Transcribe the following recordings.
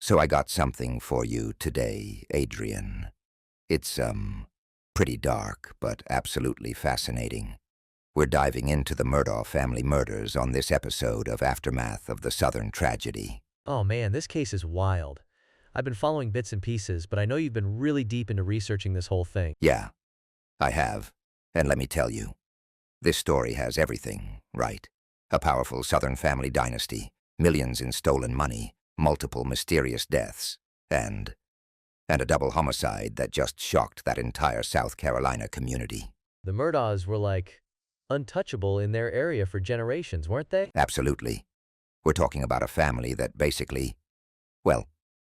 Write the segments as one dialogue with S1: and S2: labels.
S1: So I got something for you today, Adrian. It's, pretty dark, but absolutely fascinating. We're diving into the Murdaugh family murders on this episode of Aftermath of the Southern Tragedy.
S2: Oh man, this case is wild. I've been following bits and pieces, but I know you've been really deep into researching this whole thing.
S1: Yeah, I have. And let me tell you, this story has everything, right? A powerful Southern family dynasty, millions in stolen money, multiple mysterious deaths, and a double homicide that just shocked that entire South Carolina community.
S2: The Murdaughs were like untouchable in their area for generations, weren't they?
S1: Absolutely. We're talking about a family that basically, well,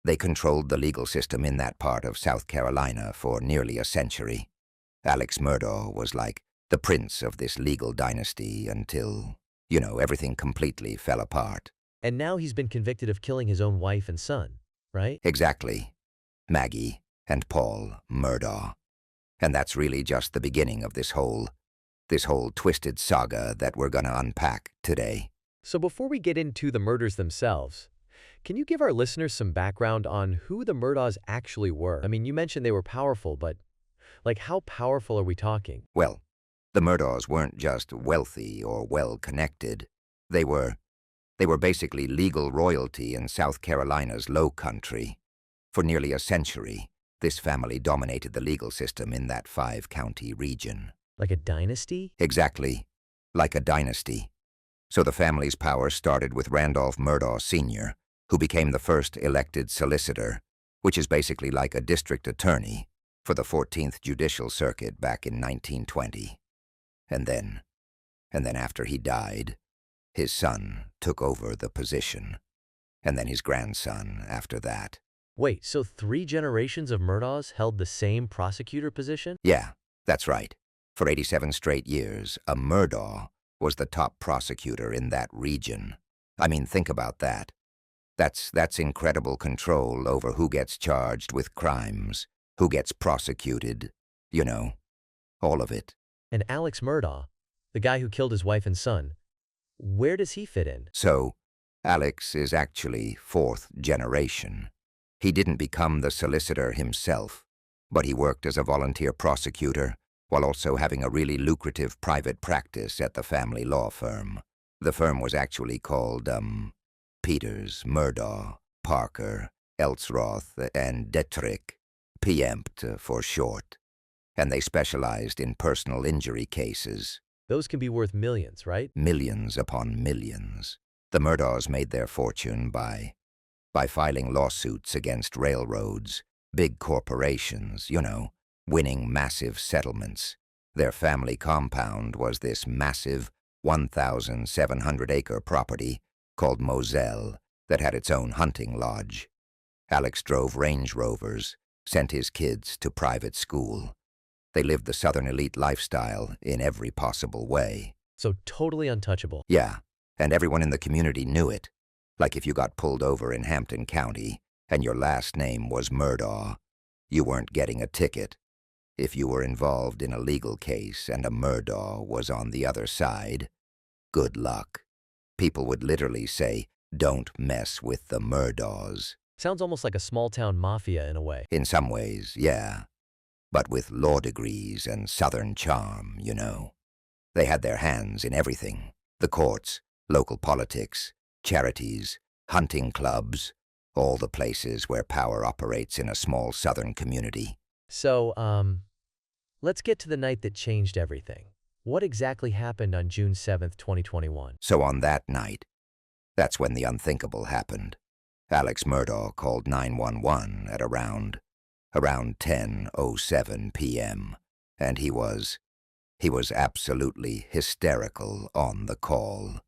S1: they controlled the legal system in that part of South Carolina for nearly a century. Alex Murdaugh was like the prince of this legal dynasty until, everything completely fell apart.
S2: And now he's been convicted of killing his own wife and son, right?
S1: Exactly. Maggie and Paul Murdaugh. And that's really just the beginning of this whole twisted saga that we're gonna unpack today.
S2: So before we get into the murders themselves, can you give our listeners some background on who the Murdaughs actually were? I mean, you mentioned they were powerful, but how powerful are we talking?
S1: Well, the Murdaughs weren't just wealthy or well-connected. They were basically legal royalty in South Carolina's Low Country. For nearly a century, this family dominated the legal system in that 5-county region.
S2: Like a dynasty?
S1: Exactly, like a dynasty. So the family's power started with Randolph Murdaugh Sr., who became the first elected solicitor, which is basically like a district attorney, for the 14th Judicial Circuit back in 1920. And then after he died, his son took over the position, and then his grandson after that.
S2: Wait, so 3 generations of Murdaughs held the same prosecutor position?
S1: Yeah, that's right. For 87 straight years, a Murdaugh was the top prosecutor in that region. I mean, think about that. That's incredible control over who gets charged with crimes, who gets prosecuted, all of it.
S2: And Alex Murdaugh, the guy who killed his wife and son, where does he fit in?
S1: So, Alex is actually 4th generation. He didn't become the solicitor himself, but he worked as a volunteer prosecutor while also having a really lucrative private practice at the family law firm. The firm was actually called, Peters, Murdaugh, Parker, Elsroth, and Detrick, Piempt for short. And they specialized in personal injury cases.
S2: Those can be worth millions, right?
S1: Millions upon millions. The Murdaughs made their fortune by filing lawsuits against railroads, big corporations, winning massive settlements. Their family compound was this massive 1,700-acre property called Moselle that had its own hunting lodge. Alex drove Range Rovers, sent his kids to private school. They lived the Southern elite lifestyle in every possible way.
S2: So totally untouchable.
S1: Yeah, and everyone in the community knew it. Like if you got pulled over in Hampton County and your last name was Murdaugh, you weren't getting a ticket. If you were involved in a legal case and a Murdaugh was on the other side, good luck. People would literally say, "Don't mess with the Murdaughs."
S2: Sounds almost like a small-town mafia in a way.
S1: In some ways, yeah. But with law degrees and Southern charm, They had their hands in everything. The courts, local politics, charities, hunting clubs, all the places where power operates in a small Southern community.
S2: So, let's get to the night that changed everything. What exactly happened on June 7th, 2021?
S1: So on that night, that's when the unthinkable happened. Alex Murdaugh called 911 at around 10:07 p.m., and he was absolutely hysterical on the call.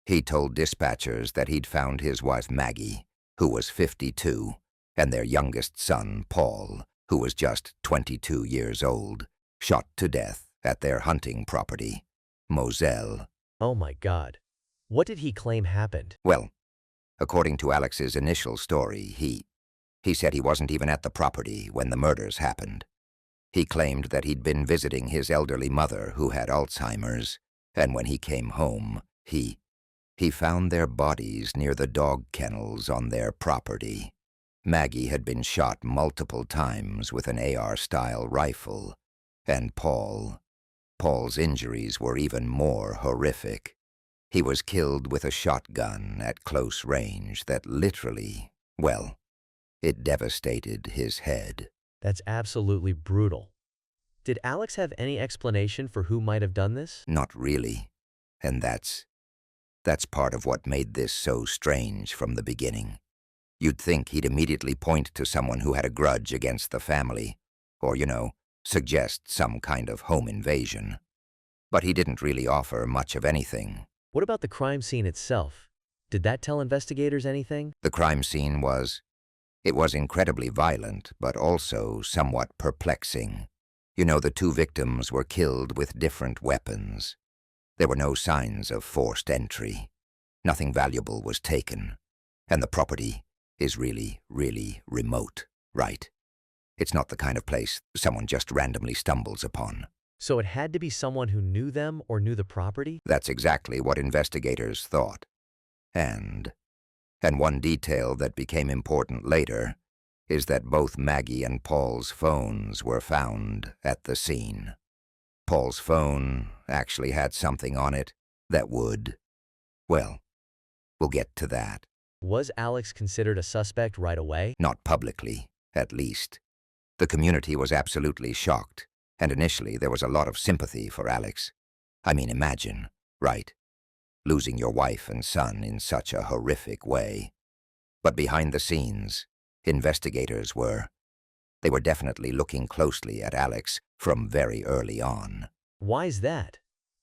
S1: He told dispatchers that he'd found his wife Maggie, who was 52, and their youngest son, Paul, who was just 22 years old, shot to death at their hunting property, Moselle.
S2: Oh my God. What did he claim happened?
S1: Well, according to Alex's initial story, he said he wasn't even at the property when the murders happened. He claimed that he'd been visiting his elderly mother who had Alzheimer's, and when he came home, he found their bodies near the dog kennels on their property. Maggie had been shot multiple times with an AR-style rifle, and Paul's injuries were even more horrific. He was killed with a shotgun at close range that literally, well, it devastated his head.
S2: That's absolutely brutal. Did Alex have any explanation for who might have done this?
S1: Not really, and that's part of what made this so strange from the beginning. You'd think he'd immediately point to someone who had a grudge against the family, or, suggest some kind of home invasion. But he didn't really offer much of anything.
S2: What about the crime scene itself? Did that tell investigators anything?
S1: The crime scene was incredibly violent, but also somewhat perplexing. The two victims were killed with different weapons. There were no signs of forced entry. Nothing valuable was taken. And the property is really, really remote, right? It's not the kind of place someone just randomly stumbles upon.
S2: So it had to be someone who knew them or knew the property?
S1: That's exactly what investigators thought. And one detail that became important later is that both Maggie and Paul's phones were found at the scene. Paul's phone actually had something on it that would, well, we'll get to that.
S2: Was Alex considered a suspect right away?
S1: Not publicly, at least. The community was absolutely shocked, and initially there was a lot of sympathy for Alex. I mean, imagine, right? Losing your wife and son in such a horrific way. But behind the scenes, investigators were definitely looking closely at Alex from very early on.
S2: Why's that?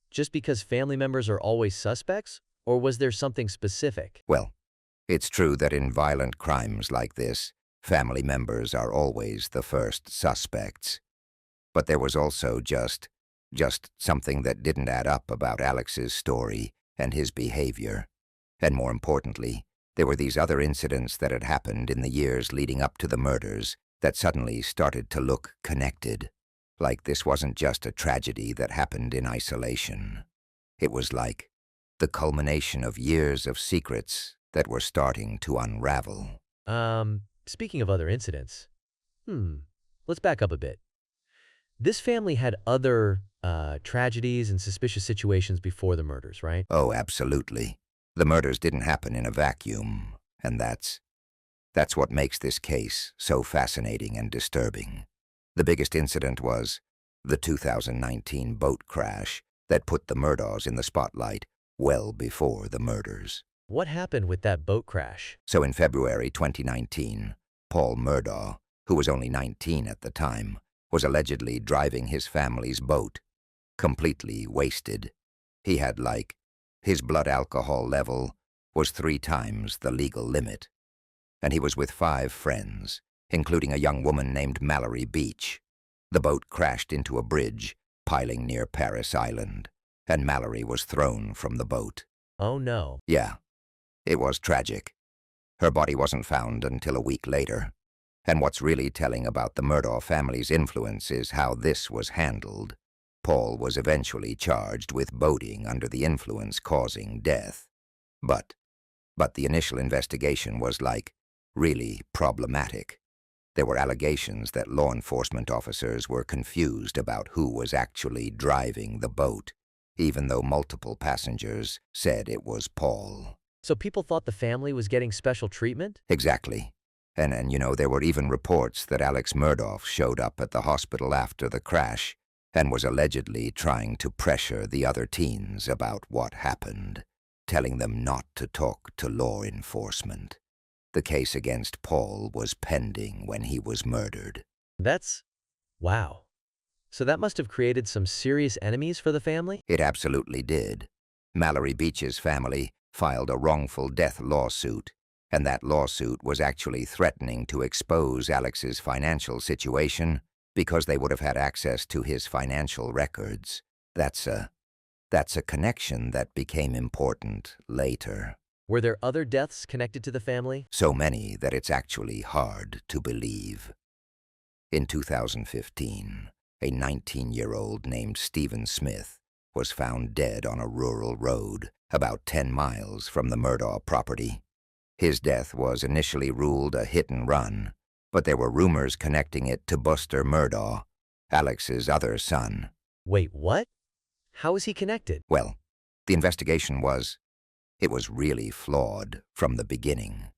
S2: Just because family members are always suspects? Or was there something specific?
S1: Well, it's true that in violent crimes like this, family members are always the first suspects. But there was also just something that didn't add up about Alex's story and his behavior. And more importantly, there were these other incidents that had happened in the years leading up to the murders that suddenly started to look connected. Like this wasn't just a tragedy that happened in isolation. It was like the culmination of years of secrets that were starting to unravel.
S2: Speaking of other incidents, let's back up a bit. This family had other tragedies and suspicious situations before the murders, right?
S1: Oh, absolutely. The murders didn't happen in a vacuum, and that's what makes this case so fascinating and disturbing. The biggest incident was the 2019 boat crash that put the Murdaughs in the spotlight well before the murders.
S2: What happened with that boat crash?
S1: So in February 2019, Paul Murdaugh, who was only 19 at the time, was allegedly driving his family's boat, completely wasted. He had his blood alcohol level was 3 times the legal limit. And he was with 5 friends, including a young woman named Mallory Beach. The boat crashed into a bridge piling near Paris Island, and Mallory was thrown from the boat.
S2: Oh no.
S1: Yeah, it was tragic. Her body wasn't found until a week later. And what's really telling about the Murdaugh family's influence is how this was handled. Paul was eventually charged with boating under the influence causing death. But the initial investigation was really problematic. There were allegations that law enforcement officers were confused about who was actually driving the boat, even though multiple passengers said it was Paul.
S2: So people thought the family was getting special treatment?
S1: Exactly. And there were even reports that Alex Murdaugh showed up at the hospital after the crash and was allegedly trying to pressure the other teens about what happened, telling them not to talk to law enforcement. The case against Paul was pending when he was murdered.
S2: Wow. So that must have created some serious enemies for the family?
S1: It absolutely did. Mallory Beach's family filed a wrongful death lawsuit, and that lawsuit was actually threatening to expose Alex's financial situation because they would have had access to his financial records. That's a connection that became important later.
S2: Were there other deaths connected to the family?
S1: So many that it's actually hard to believe. In 2015, a 19-year-old named Stephen Smith was found dead on a rural road about 10 miles from the Murdaugh property. His death was initially ruled a hit and run, but there were rumors connecting it to Buster Murdaugh, Alex's other son.
S2: Wait, what? How is he connected?
S1: Well, the investigation it was really flawed from the beginning.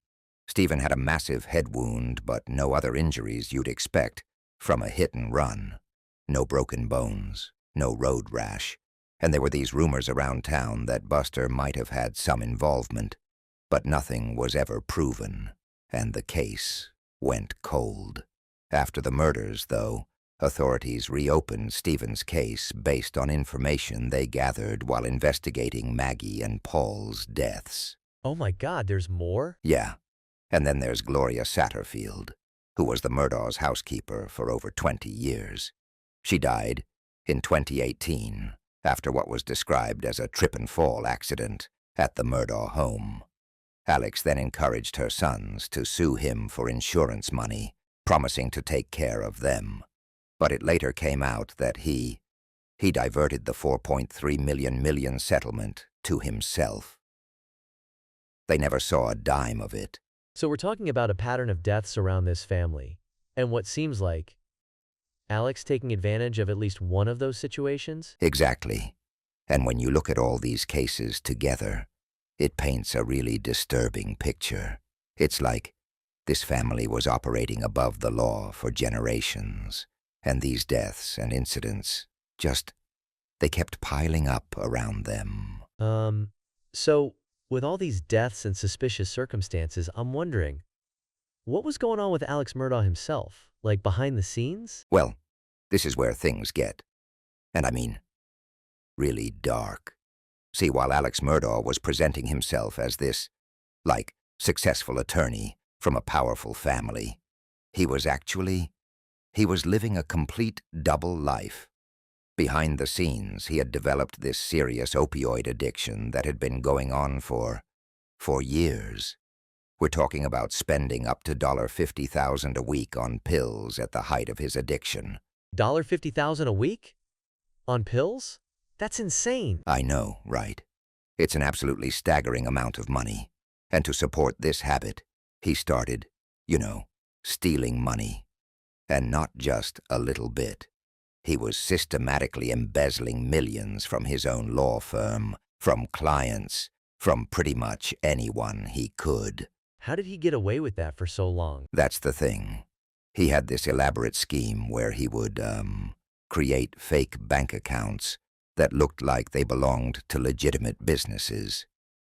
S1: Stephen had a massive head wound, but no other injuries you'd expect from a hit and run. No broken bones, no road rash, and there were these rumors around town that Buster might have had some involvement, but nothing was ever proven, and the case went cold. After the murders, though, authorities reopened Stephen's case based on information they gathered while investigating Maggie and Paul's deaths.
S2: Oh my God, there's more?
S1: Yeah, and then there's Gloria Satterfield, who was the Murdaugh's housekeeper for over 20 years. She died in 2018 after what was described as a trip-and-fall accident at the Murdaugh home. Alex then encouraged her sons to sue him for insurance money, promising to take care of them. But it later came out that he diverted the $4.3 million settlement to himself. They never saw a dime of it.
S2: So we're talking about a pattern of deaths around this family, and what seems like Alex taking advantage of at least one of those situations?
S1: Exactly. And when you look at all these cases together, it paints a really disturbing picture. It's like this family was operating above the law for generations, and these deaths and incidents they kept piling up around them.
S2: So with all these deaths and suspicious circumstances, I'm wondering, what was going on with Alex Murdaugh himself? Like behind the scenes?
S1: Well, this is where things get, and I mean, really dark. See, while Alex Murdaugh was presenting himself as this, successful attorney from a powerful family, he was living a complete double life. Behind the scenes, he had developed this serious opioid addiction that had been going on for years. We're talking about spending up to $50,000 a week on pills at the height of his addiction.
S2: $50,000 a week? On pills? That's insane.
S1: I know, right? It's an absolutely staggering amount of money. And to support this habit, he started, stealing money. And not just a little bit. He was systematically embezzling millions from his own law firm, from clients, from pretty much anyone he could.
S2: How did he get away with that for so long?
S1: That's the thing. He had this elaborate scheme where he would, create fake bank accounts that looked like they belonged to legitimate businesses.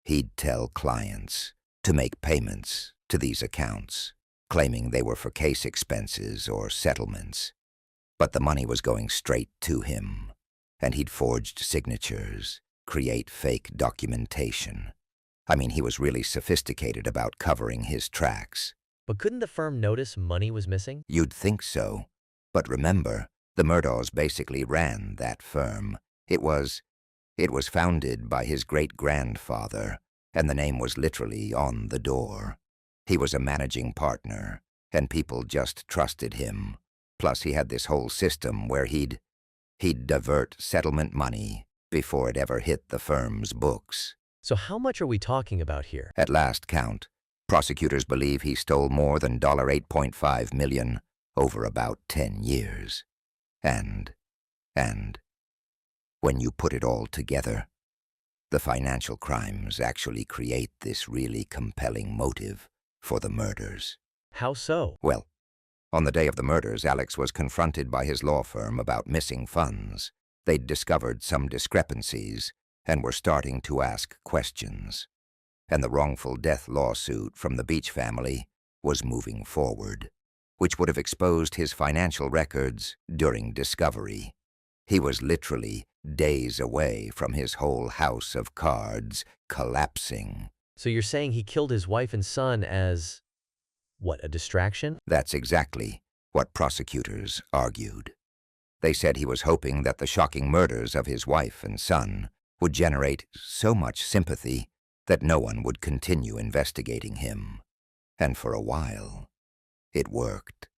S1: He'd tell clients to make payments to these accounts, claiming they were for case expenses or settlements. But the money was going straight to him, and he'd forged signatures, create fake documentation. I mean, he was really sophisticated about covering his tracks.
S2: But couldn't the firm notice money was missing?
S1: You'd think so. But remember, the Murdaughs basically ran that firm. It was founded by his great-grandfather, and the name was literally on the door. He was a managing partner, and people just trusted him. Plus, he had this whole system where he'd divert settlement money before it ever hit the firm's books.
S2: So how much are we talking about here?
S1: At last count, prosecutors believe he stole more than $8.5 million over about 10 years. And when you put it all together, the financial crimes actually create this really compelling motive for the murders.
S2: How so?
S1: Well, on the day of the murders, Alex was confronted by his law firm about missing funds. They'd discovered some discrepancies and were starting to ask questions. And the wrongful death lawsuit from the Beach family was moving forward, which would have exposed his financial records during discovery. He was literally days away from his whole house of cards collapsing.
S2: So you're saying he killed his wife and son as, what, a distraction?
S1: That's exactly what prosecutors argued. They said he was hoping that the shocking murders of his wife and son would generate so much sympathy that no one would continue investigating him. And for a while, it worked.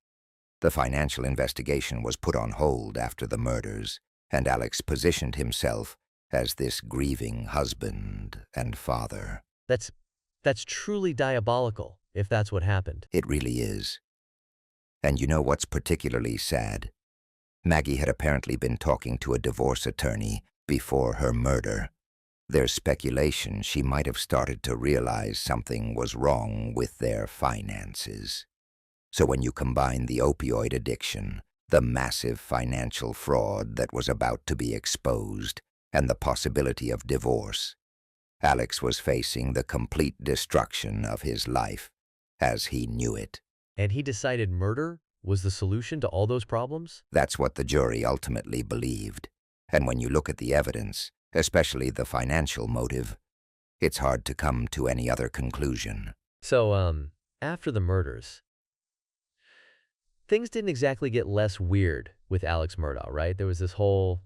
S1: The financial investigation was put on hold after the murders, and Alex positioned himself as this grieving husband and father.
S2: That's That's truly diabolical, if that's what happened.
S1: It really is. And you know what's particularly sad? Maggie had apparently been talking to a divorce attorney before her murder. There's speculation she might have started to realize something was wrong with their finances. So when you combine the opioid addiction, the massive financial fraud that was about to be exposed, and the possibility of divorce, Alex was facing the complete destruction of his life as he knew it.
S2: And he decided murder was the solution to all those problems?
S1: That's what the jury ultimately believed. And when you look at the evidence, especially the financial motive, it's hard to come to any other conclusion.
S2: So, after the murders, things didn't exactly get less weird with Alex Murdaugh, right? There was this whole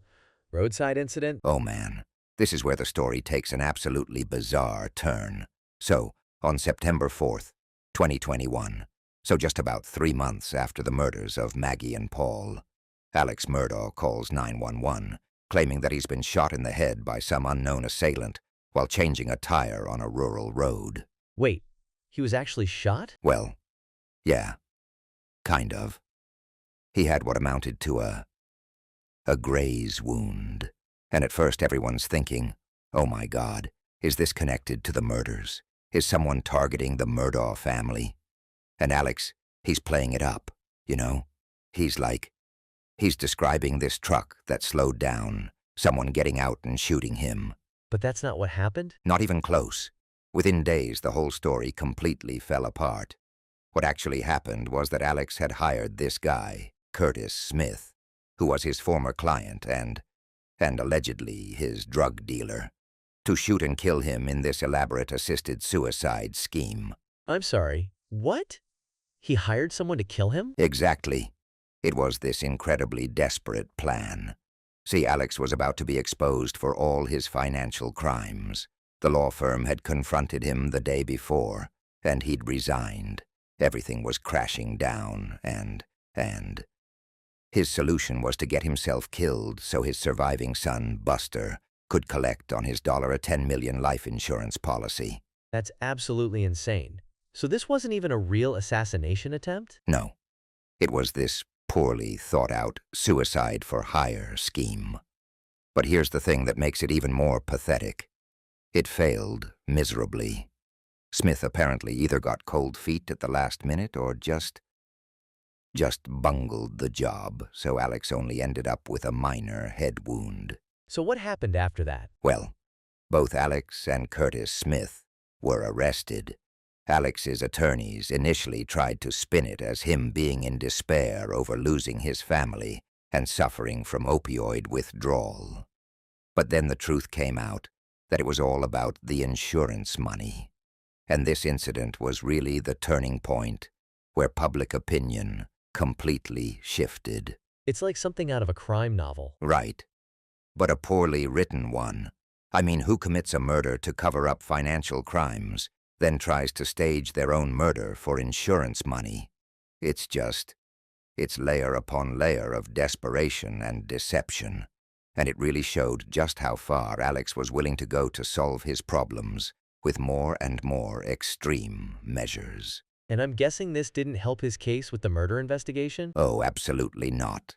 S2: roadside incident.
S1: Oh man, this is where the story takes an absolutely bizarre turn. So, on September 4th, 2021, so just about 3 months after the murders of Maggie and Paul, Alex Murdaugh calls 911, claiming that he's been shot in the head by some unknown assailant while changing a tire on a rural road.
S2: Wait, he was actually shot?
S1: Well, yeah, kind of. He had what amounted to a graze wound. And at first everyone's thinking, oh my God, is this connected to the murders? Is someone targeting the Murdaugh family? And Alex, he's playing it up, you know? He's describing this truck that slowed down, someone getting out and shooting him.
S2: But that's not what happened?
S1: Not even close. Within days, the whole story completely fell apart. What actually happened was that Alex had hired this guy, Curtis Smith, who was his former client and allegedly his drug dealer, to shoot and kill him in this elaborate assisted suicide scheme.
S2: I'm sorry, what? He hired someone to kill him?
S1: Exactly. It was this incredibly desperate plan. See, Alex was about to be exposed for all his financial crimes. The law firm had confronted him the day before, and he'd resigned. Everything was crashing down, and his solution was to get himself killed so his surviving son, Buster, could collect on his $10 million life insurance policy.
S2: That's absolutely insane. So this wasn't even a real assassination attempt?
S1: No. It was this poorly thought-out suicide-for-hire scheme. But here's the thing that makes it even more pathetic. It failed miserably. Smith apparently either got cold feet at the last minute or just bungled the job, so Alex only ended up with a minor head wound.
S2: So what happened after that?
S1: Well, both Alex and Curtis Smith were arrested. Alex's attorneys initially tried to spin it as him being in despair over losing his family and suffering from opioid withdrawal. But then the truth came out that it was all about the insurance money. And this incident was really the turning point where public opinion completely shifted.
S2: It's like something out of a crime novel.
S1: Right. But a poorly written one. I mean, who commits a murder to cover up financial crimes, then tries to stage their own murder for insurance money? It's layer upon layer of desperation and deception. And it really showed just how far Alex was willing to go to solve his problems with more and more extreme measures.
S2: And I'm guessing this didn't help his case with the murder investigation?
S1: Oh, absolutely not.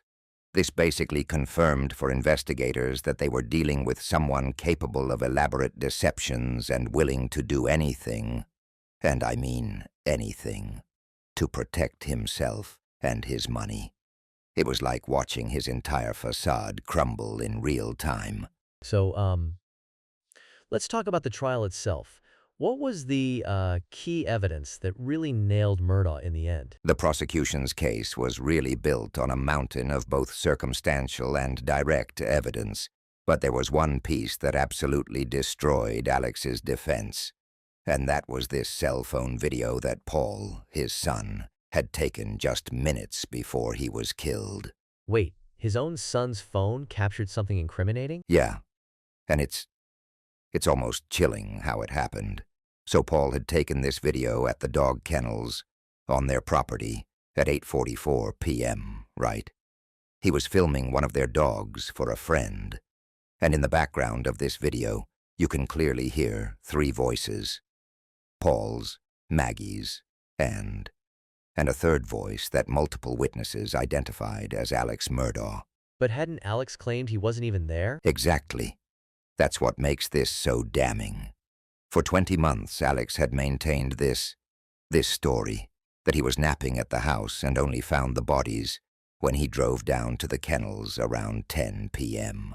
S1: This basically confirmed for investigators that they were dealing with someone capable of elaborate deceptions and willing to do anything, and I mean anything, to protect himself and his money. It was like watching his entire facade crumble in real time.
S2: So, let's talk about the trial itself. What was the key evidence that really nailed Murdaugh in the end?
S1: The prosecution's case was really built on a mountain of both circumstantial and direct evidence, but there was one piece that absolutely destroyed Alex's defense, and that was this cell phone video that Paul, his son, had taken just minutes before he was killed.
S2: Wait, his own son's phone captured something incriminating?
S1: Yeah, and it's almost chilling how it happened. So Paul had taken this video at the dog kennels on their property at 8:44 p.m., right? He was filming one of their dogs for a friend. And in the background of this video, you can clearly hear 3 voices. Paul's, Maggie's, and a third voice that multiple witnesses identified as Alex Murdaugh.
S2: But hadn't Alex claimed he wasn't even there?
S1: Exactly. That's what makes this so damning. For 20 months, Alex had maintained this story, that he was napping at the house and only found the bodies when he drove down to the kennels around 10 p.m.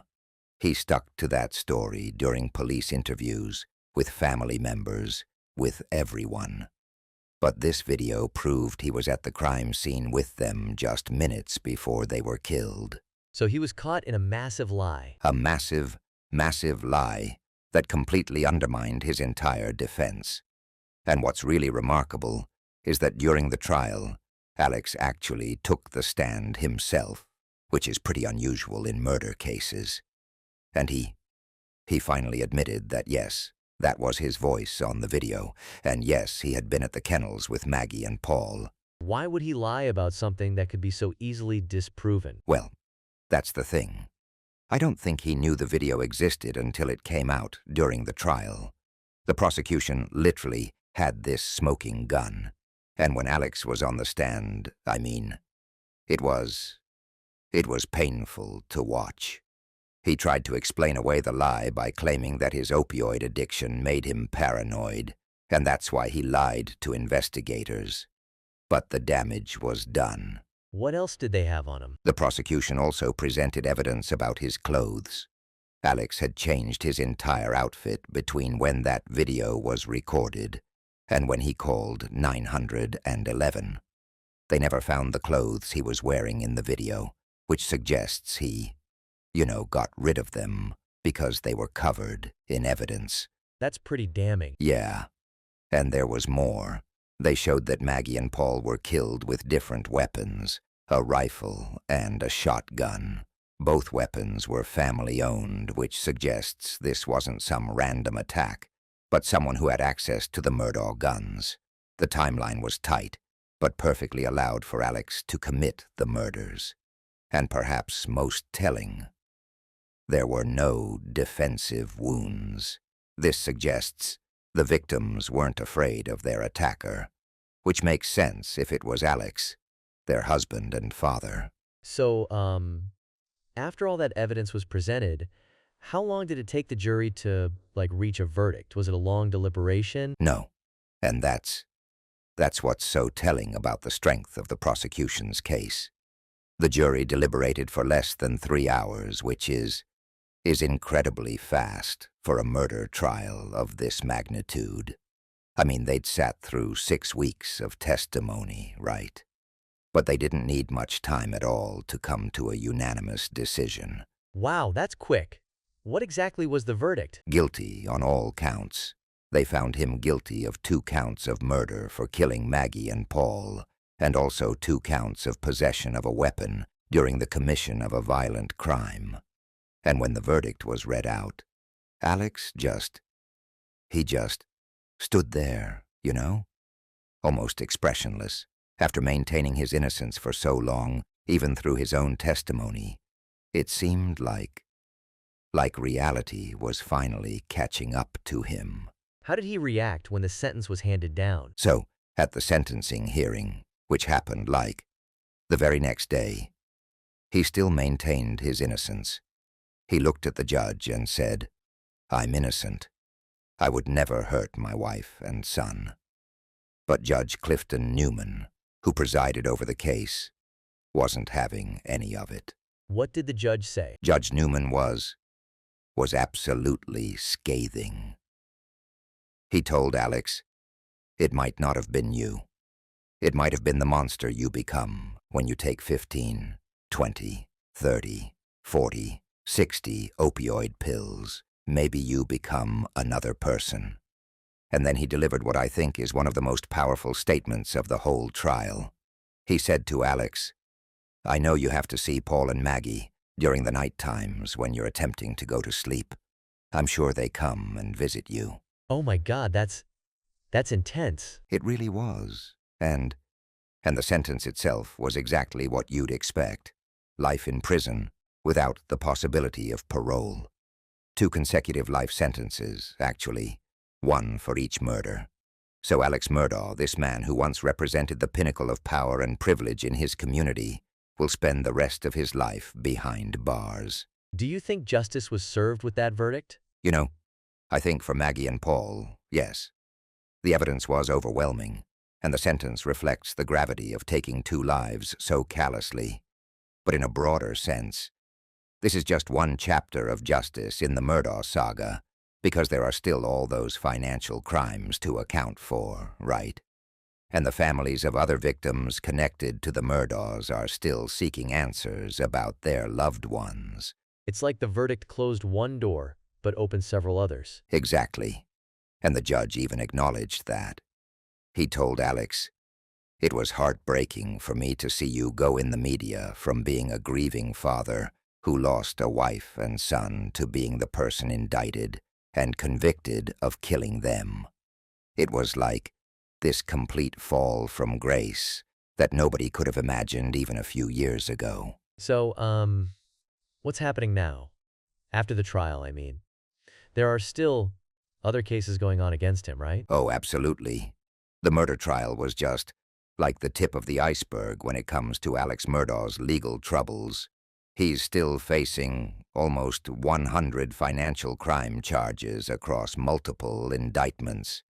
S1: He stuck to that story during police interviews, with family members, with everyone. But this video proved he was at the crime scene with them just minutes before they were killed.
S2: So he was caught in a massive lie.
S1: A massive, massive lie that completely undermined his entire defense. And what's really remarkable is that during the trial, Alex actually took the stand himself, which is pretty unusual in murder cases. And he finally admitted that yes, that was his voice on the video, and yes, he had been at the kennels with Maggie and Paul.
S2: Why would he lie about something that could be so easily disproven?
S1: Well, that's the thing. I don't think he knew the video existed until it came out during the trial. The prosecution literally had this smoking gun, and when Alex was on the stand, it was painful to watch. He tried to explain away the lie by claiming that his opioid addiction made him paranoid, and that's why he lied to investigators. But the damage was done.
S2: What else did they have on him?
S1: The prosecution also presented evidence about his clothes. Alex had changed his entire outfit between when that video was recorded and when he called 911. They never found the clothes he was wearing in the video, which suggests he, got rid of them because they were covered in evidence.
S2: That's pretty damning.
S1: Yeah, and there was more. They showed that Maggie and Paul were killed with different weapons, a rifle and a shotgun. Both weapons were family-owned, which suggests this wasn't some random attack, but someone who had access to the Murdaugh guns. The timeline was tight, but perfectly allowed for Alex to commit the murders. And perhaps most telling, there were no defensive wounds. This suggests the victims weren't afraid of their attacker, which makes sense if it was Alex, their husband and father.
S2: So, after all that evidence was presented, how long did it take the jury to, reach a verdict? Was it a long deliberation?
S1: No, and that's what's so telling about the strength of the prosecution's case. The jury deliberated for less than 3 hours, which is incredibly fast for a murder trial of this magnitude. They'd sat through 6 weeks of testimony, right? But they didn't need much time at all to come to a unanimous decision.
S2: Wow, that's quick. What exactly was the verdict?
S1: Guilty on all counts. They found him guilty of 2 counts of murder for killing Maggie and Paul, and also 2 counts of possession of a weapon during the commission of a violent crime. And when the verdict was read out, Alex just stood there, almost expressionless. After maintaining his innocence for so long, even through his own testimony, it seemed like reality was finally catching up to him.
S2: How did he react when the sentence was handed down?
S1: So, at the sentencing hearing, which happened the very next day, he still maintained his innocence. He looked at the judge and said, "I'm innocent. I would never hurt my wife and son." But Judge Clifton Newman, who presided over the case, wasn't having any of it.
S2: What did the judge say?
S1: Judge Newman was absolutely scathing. He told Alex, "It might not have been you. It might have been the monster you become when you take 15, 20, 30, 40, 60 opioid pills. Maybe you become another person." And then he delivered what I think is one of the most powerful statements of the whole trial. He said to Alex, "I know you have to see Paul and Maggie during the night times when you're attempting to go to sleep. I'm sure they come and visit you."
S2: Oh my God, that's intense.
S1: It really was. And the sentence itself was exactly what you'd expect. Life in prison without the possibility of parole. 2 consecutive life sentences, actually, 1 for each murder. So Alex Murdaugh, this man who once represented the pinnacle of power and privilege in his community, will spend the rest of his life behind bars.
S2: Do you think justice was served with that verdict?
S1: You know, I think for Maggie and Paul, yes. The evidence was overwhelming, and the sentence reflects the gravity of taking two lives so callously. But in a broader sense, this is just one chapter of justice in the Murdaugh saga, because there are still all those financial crimes to account for, right? And the families of other victims connected to the Murdaughs are still seeking answers about their loved ones.
S2: It's like the verdict closed one door, but opened several others.
S1: Exactly. And the judge even acknowledged that. He told Alex, "It was heartbreaking for me to see you go in the media from being a grieving father who lost a wife and son to being the person indicted and convicted of killing them. It was like this complete fall from grace that nobody could have imagined even a few years ago."
S2: So, what's happening now? After the trial, I mean. There are still other cases going on against him, right?
S1: Oh, absolutely. The murder trial was just like the tip of the iceberg when it comes to Alex Murdaugh's legal troubles. He's still facing almost 100 financial crime charges across multiple indictments.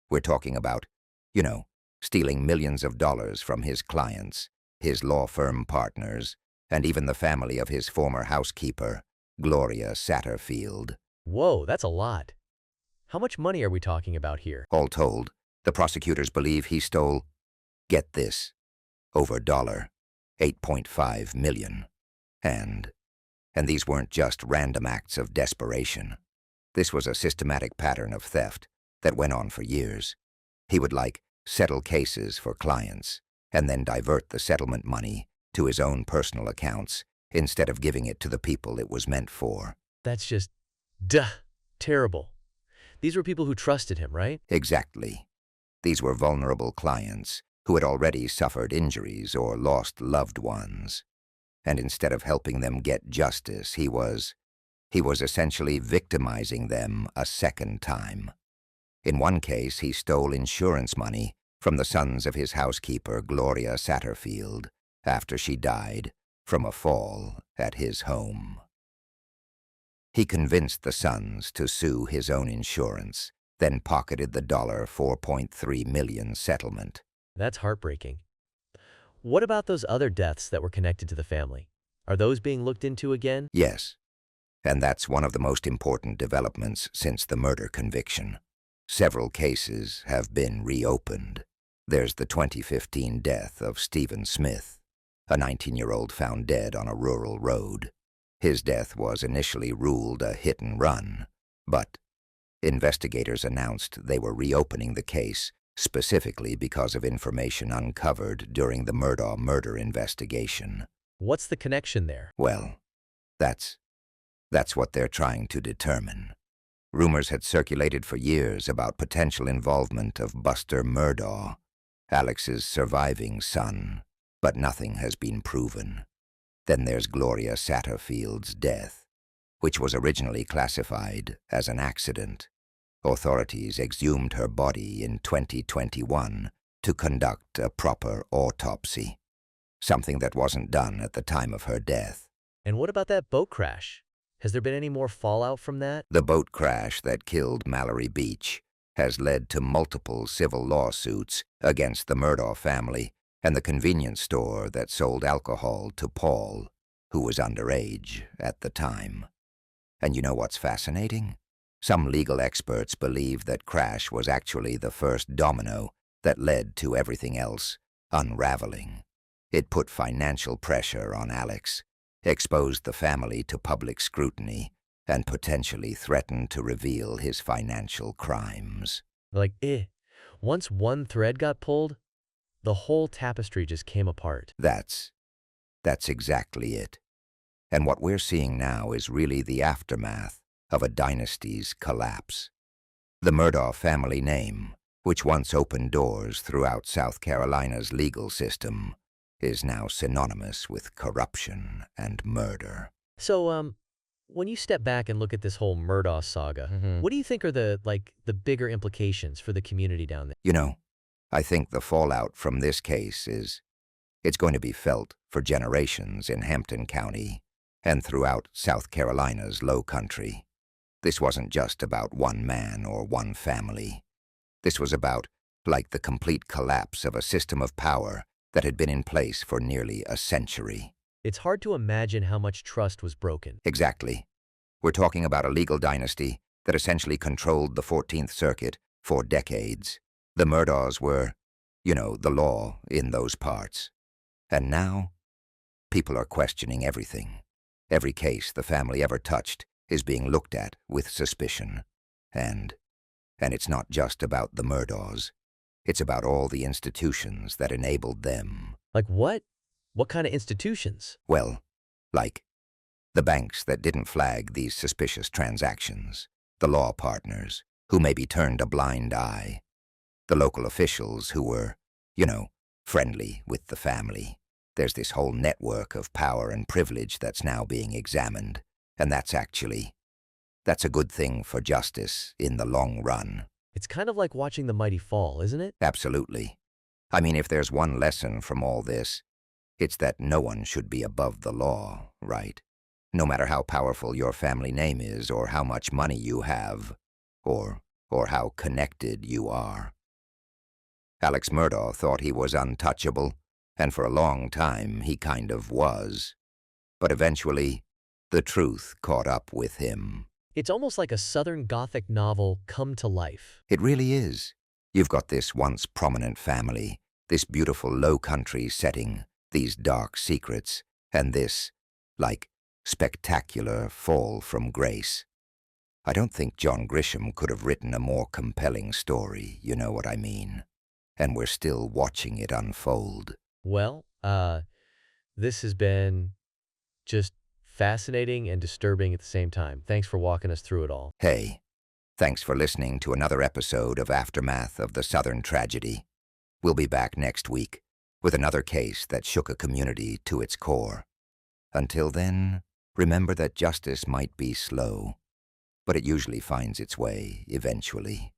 S1: We're talking about, stealing millions of dollars from his clients, his law firm partners, and even the family of his former housekeeper, Gloria Satterfield.
S2: Whoa, that's a lot. How much money are we talking about here?
S1: All told, the prosecutors believe he stole, get this, over $8.5 million. And these weren't just random acts of desperation. This was a systematic pattern of theft that went on for years. He would settle cases for clients and then divert the settlement money to his own personal accounts instead of giving it to the people it was meant for.
S2: That's just, terrible. These were people who trusted him, right?
S1: Exactly. These were vulnerable clients who had already suffered injuries or lost loved ones. And instead of helping them get justice, he was essentially victimizing them a second time. In one case, he stole insurance money from the sons of his housekeeper, Gloria Satterfield, after she died from a fall at his home. He convinced the sons to sue his own insurance, then pocketed the $4.3 million settlement.
S2: That's heartbreaking. What about those other deaths that were connected to the family? Are those being looked into again?
S1: Yes, and that's one of the most important developments since the murder conviction. Several cases have been reopened. There's the 2015 death of Stephen Smith, a 19-year-old found dead on a rural road. His death was initially ruled a hit and run, but investigators announced they were reopening the case specifically because of information uncovered during the Murdaugh murder investigation.
S2: What's the connection there?
S1: Well, that's what they're trying to determine. Rumors had circulated for years about potential involvement of Buster Murdaugh, Alex's surviving son, but nothing has been proven. Then there's Gloria Satterfield's death, which was originally classified as an accident. Authorities exhumed her body in 2021 to conduct a proper autopsy, something that wasn't done at the time of her death.
S2: And what about that boat crash? Has there been any more fallout from that?
S1: The boat crash that killed Mallory Beach has led to multiple civil lawsuits against the Murdaugh family and the convenience store that sold alcohol to Paul, who was underage at the time. And you know what's fascinating? Some legal experts believe that crash was actually the first domino that led to everything else unraveling. It put financial pressure on Alex, exposed the family to public scrutiny, and potentially threatened to reveal his financial crimes.
S2: Once one thread got pulled, the whole tapestry just came apart.
S1: That's exactly it. And what we're seeing now is really the aftermath of a dynasty's collapse. The Murdaugh family name, which once opened doors throughout South Carolina's legal system, is now synonymous with corruption and murder.
S2: So, when you step back and look at this whole Murdaugh saga, what do you think are the bigger implications for the community down there?
S1: You know, I think the fallout from this case is it's going to be felt for generations in Hampton County and throughout South Carolina's Low Country. This wasn't just about one man or one family. This was about, like, the complete collapse of a system of power that had been in place for nearly a century.
S2: It's hard to imagine how much trust was broken.
S1: Exactly. We're talking about a legal dynasty that essentially controlled the 14th Circuit for decades. The Murdaughs were, the law in those parts. And now, people are questioning everything. Every case the family ever touched is being looked at with suspicion. And it's not just about the Murdaughs. It's about all the institutions that enabled them.
S2: Like what? What kind of institutions?
S1: Well, like the banks that didn't flag these suspicious transactions, the law partners who maybe turned a blind eye, the local officials who were, friendly with the family. There's this whole network of power and privilege that's now being examined, and that's a good thing for justice in the long run.
S2: It's kind of like watching the mighty fall, isn't it?
S1: Absolutely. I mean, if there's one lesson from all this, it's that no one should be above the law, right? No matter how powerful your family name is, or how much money you have, or how connected you are. Alex Murdaugh thought he was untouchable, and for a long time he kind of was. But eventually, the truth caught up with him.
S2: It's almost like a Southern Gothic novel come to life.
S1: It really is. You've got this once prominent family, this beautiful low country setting, these dark secrets, and this, spectacular fall from grace. I don't think John Grisham could have written a more compelling story, you know what I mean? And we're still watching it unfold.
S2: Well, this has been just fascinating and disturbing at the same time. Thanks for walking us through it all.
S1: Hey, thanks for listening to another episode of Aftermath of the Southern Tragedy. We'll be back next week with another case that shook a community to its core. Until then, remember that justice might be slow, but it usually finds its way eventually.